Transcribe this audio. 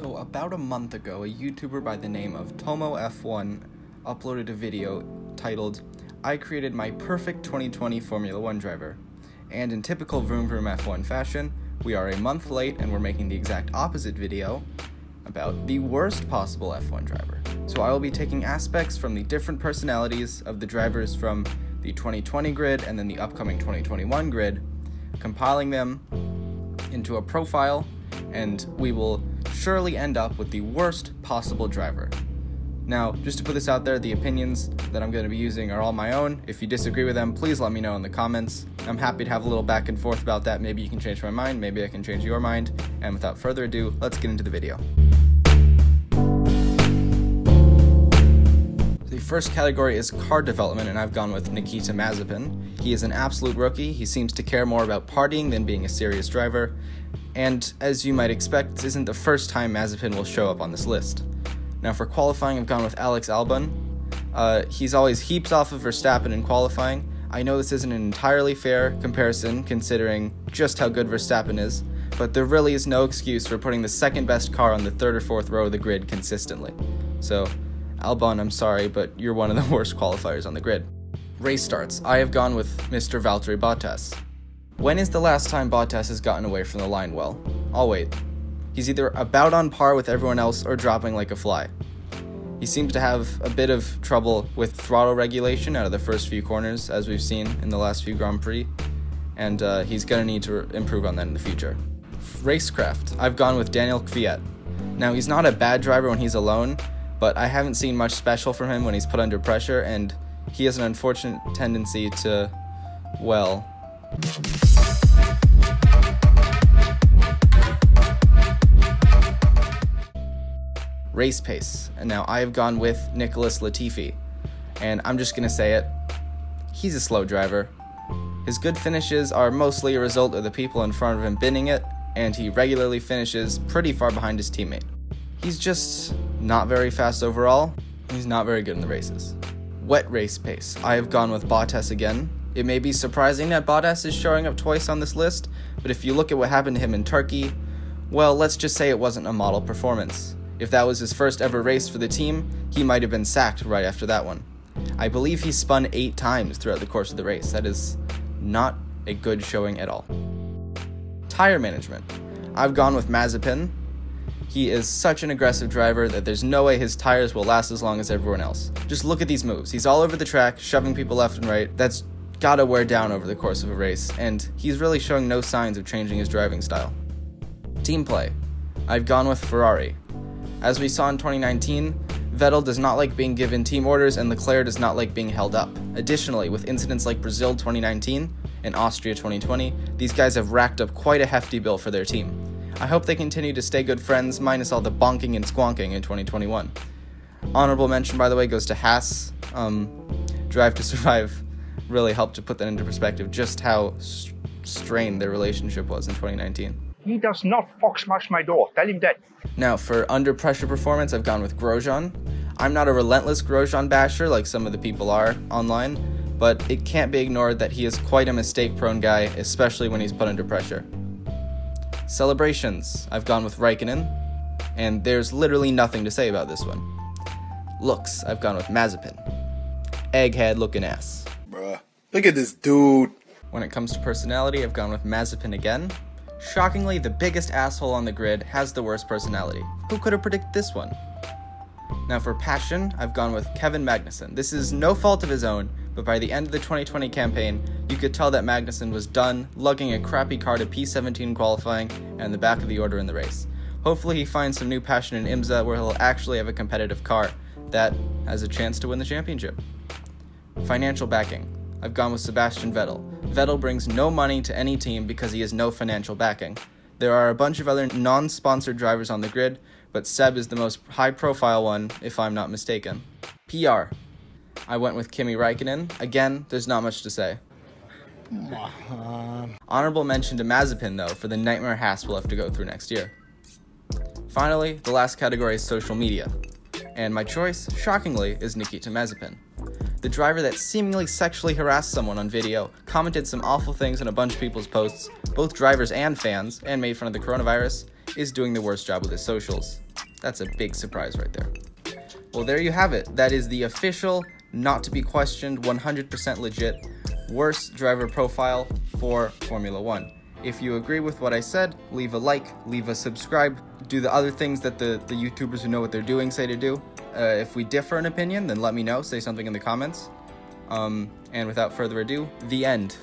So about a month ago, a YouTuber by the name of Tommo F1 uploaded a video titled, "I created my perfect 2020 Formula 1 driver." And in typical Vroom Vroom F1 fashion, we are a month late and we're making the exact opposite video about the worst possible F1 driver. So I will be taking aspects from the different personalities of the drivers from the 2020 grid and then the upcoming 2021 grid, compiling them into a profile, and we will surely end up with the worst possible driver. Now, just to put this out there, the opinions that I'm going to be using are all my own. If you disagree with them, please let me know in the comments. I'm happy to have a little back and forth about that. Maybe you can change my mind, maybe I can change your mind. And without further ado, let's get into the video. The first category is car development, and I've gone with Nikita Mazepin. He is an absolute rookie. He seems to care more about partying than being a serious driver. And as you might expect, this isn't the first time Mazepin will show up on this list. Now for qualifying, I've gone with Alex Albon. He's always heaps off of Verstappen in qualifying. I know this isn't an entirely fair comparison considering just how good Verstappen is, but there really is no excuse for putting the second best car on the third or fourth row of the grid consistently. So, Albon, I'm sorry, but you're one of the worst qualifiers on the grid. Race starts. I have gone with Mr. Valtteri Bottas. When is the last time Bottas has gotten away from the line well? I'll wait. He's either about on par with everyone else or dropping like a fly. He seems to have a bit of trouble with throttle regulation out of the first few corners, as we've seen in the last few Grand Prix, and he's going to need to improve on that in the future. Racecraft. I've gone with Daniel Kvyat. Now, he's not a bad driver when he's alone, but I haven't seen much special from him when he's put under pressure, and he has an unfortunate tendency to, well... Race pace, and now I have gone with Nicholas Latifi, and I'm just gonna say it, he's a slow driver. His good finishes are mostly a result of the people in front of him binning it, and he regularly finishes pretty far behind his teammate. He's just not very fast overall, he's not very good in the races. Wet race pace, I have gone with Bottas again. It may be surprising that Bottas is showing up twice on this list, but if you look at what happened to him in Turkey, well, let's just say it wasn't a model performance. If that was his first ever race for the team, he might have been sacked right after that one. I believe he spun 8 times throughout the course of the race. That is not a good showing at all. Tire management. I've gone with Mazepin. He is such an aggressive driver that there's no way his tires will last as long as everyone else. Just look at these moves. He's all over the track, shoving people left and right. That's gotta wear down over the course of a race, and he's really showing no signs of changing his driving style. Team play. I've gone with Ferrari. As we saw in 2019, Vettel does not like being given team orders and Leclerc does not like being held up. Additionally, with incidents like Brazil 2019 and Austria 2020, these guys have racked up quite a hefty bill for their team. I hope they continue to stay good friends, minus all the bonking and squonking in 2021. Honorable mention, by the way, goes to Haas. Drive to Survive really helped to put that into perspective, just how strained their relationship was in 2019. He does not fox smash my door, tell him that. Now, for under pressure performance, I've gone with Grosjean. I'm not a relentless Grosjean basher like some of the people are online, but it can't be ignored that he is quite a mistake-prone guy, especially when he's put under pressure. Celebrations, I've gone with Raikkonen, and there's literally nothing to say about this one. Looks, I've gone with Mazepin. Egghead looking ass. Bruh, look at this dude. When it comes to personality, I've gone with Mazepin again. Shockingly, the biggest asshole on the grid has the worst personality. Who could have predicted this one? Now for passion, I've gone with Kevin Magnussen. This is no fault of his own, but by the end of the 2020 campaign, you could tell that Magnussen was done lugging a crappy car to P17 qualifying and the back of the order in the race. Hopefully he finds some new passion in IMSA where he'll actually have a competitive car that has a chance to win the championship. Financial backing. I've gone with Sebastian Vettel. Vettel brings no money to any team because he has no financial backing. There are a bunch of other non-sponsored drivers on the grid, but Seb is the most high-profile one, if I'm not mistaken. PR. I went with Kimi Raikkonen. Again, there's not much to say. Honorable mention to Mazepin, though, for the nightmare Haas will have to go through next year. Finally, the last category is social media. And my choice, shockingly, is Nikita Mazepin. The driver that seemingly sexually harassed someone on video, commented some awful things on a bunch of people's posts, both drivers and fans, and made fun of the coronavirus, is doing the worst job with his socials. That's a big surprise right there. Well, there you have it. That is the official, not to be questioned, 100% legit, worst driver profile for Formula 1. If you agree with what I said, leave a like, leave a subscribe, do the other things that the YouTubers who know what they're doing say to do. If we differ in opinion, then let me know, say something in the comments. And without further ado, the end.